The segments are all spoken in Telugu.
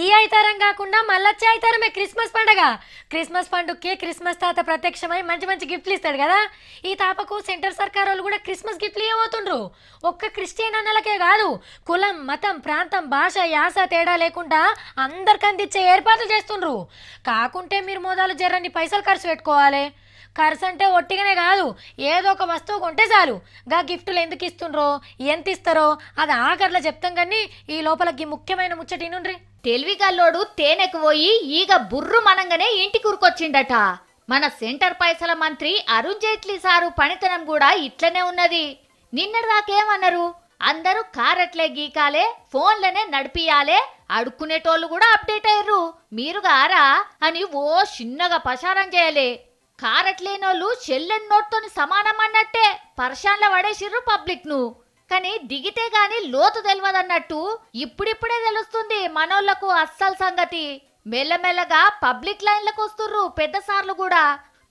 ఈ ఐతారం కాకుండా మళ్ళొచ్చే ఐతారమే క్రిస్మస్ పండగ. క్రిస్మస్ పండుగకి క్రిస్మస్ తాత ప్రత్యక్షమై మంచి మంచి గిఫ్ట్లు ఇస్తాడు కదా. ఈ తాపకు సెంటర్ సర్కార్ వాళ్ళు కూడా క్రిస్మస్ గిఫ్ట్లు ఇవ్వబోతుండ్రు. ఒక్క క్రిస్టియన్ అన్నలకే కాదు, కులం మతం ప్రాంతం భాష యాస తేడా లేకుండా అందరికి అందించే ఏర్పాట్లు చేస్తుండ్రు. కాకుంటే మీరు మోదాలు జర్రని పైసలు ఖర్చు పెట్టుకోవాలి. ఖర్చు అంటే ఒట్టిగానే కాదు, ఏదో ఒక వస్తువు కొంటే చాలు. గా గిఫ్టులు ఎందుకు ఇస్తుండ్రో ఎంత ఇస్తారో అది ఆఖర్లో చెప్తాం. కానీ ఈ లోపలకి ముఖ్యమైన ముచ్చటి నుండ్రి. తెలివిగల్లోడు తేనెకు పోయి ఈగ బుర్రు మనంగానే ఇంటికి ఉరుకొచ్చిండట. మన సెంటర్ పైసల మంత్రి అరుణ్ జైట్లీ సారు పనితనం కూడా ఇట్లనే ఉన్నది. నిన్నటిదాకేమన్నారు, అందరూ కారట్లే గీకాలే ఫోన్లనే నడిపియాలే, అడుక్కునేటోళ్ళు కూడా అప్డేట్ అయ్యారు మీరు గారా అని ఓ చిన్నగా ప్రచారం చేయలే. కారట్లేనోళ్ళు చెల్లెన్ నోట్తోని సమానం అన్నట్టే పర్షాన్ల పడేసిర్రు పబ్లిక్ ను. కానీ దిగితే గాని లోతు తెలియదన్నట్టు ఇప్పుడిప్పుడే తెలుస్తుంది మనోళ్లకు అస్సలు సంగతి. మెల్లమెల్లగా పబ్లిక్ లైన్లకు వస్తుర్రు పెద్ద సార్లు కూడా.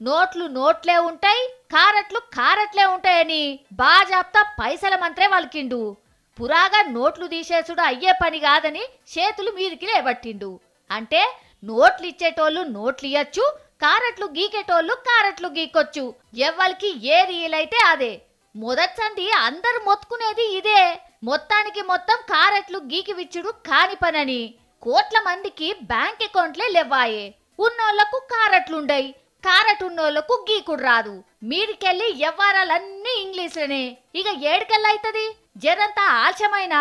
నోట్లు నోట్లే ఉంటాయి, కారట్లు కారట్లే ఉంటాయని బాజాప్తా పైసల మంత్రే వలికిండు. పురాగా నోట్లు తీసేసుడు అయ్యే పని కాదని చేతులు మీదికి లేబట్టిండు. అంటే నోట్లు ఇచ్చేటోళ్ళు నోట్లు ఇయ్యచ్చు, కారట్లు గీకేటోళ్ళు కారట్లు గీకొచ్చు. ఎవ్వరికి ఏ రీలైతే అదే. మొదటి అందరు మొత్తుకునేది ఇదే. మొత్తానికి మొత్తం కారట్లు గీకి విచ్చుడు కాని పనని. కోట్ల మందికి బ్యాంక్ అకౌంట్లే లేవాయే. ఉన్నోళ్లకు కారట్లుండయి, కారట్ ఉన్నోళ్లకు గీకుడు రాదు. మీరికెళ్ళి వ్యవహారాలన్నీ ఇంగ్లీష్లోనే. ఇక ఏడుకెళ్ళైతది. జరంతా ఆలస్యమైన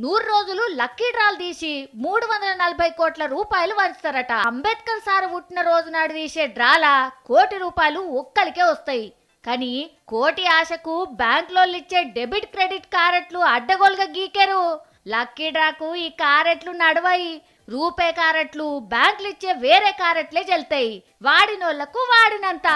100 రోజులు లక్కీ డ్రాల్ తీసి 340 కోట్ల రూపాయలు వంచుతారట. అంబేద్కర్ సార్ పుట్టిన రోజు నాడు తీసే డ్రాల ₹1 కోటి ఒక్కరికే వస్తాయి. కానీ కోటి ఆశకు బ్యాంకులో ఇచ్చే డెబిట్ క్రెడిట్ కారెట్లు అడ్డగోలుగా గీకారు. లక్కీ డ్రాకు ఈ కారెట్లు నడవాయి. రూపే కారెట్లు బ్యాంకులు ఇచ్చే వేరే కారెట్లే చెల్తాయి. వాడినోళ్లకు వాడినంత.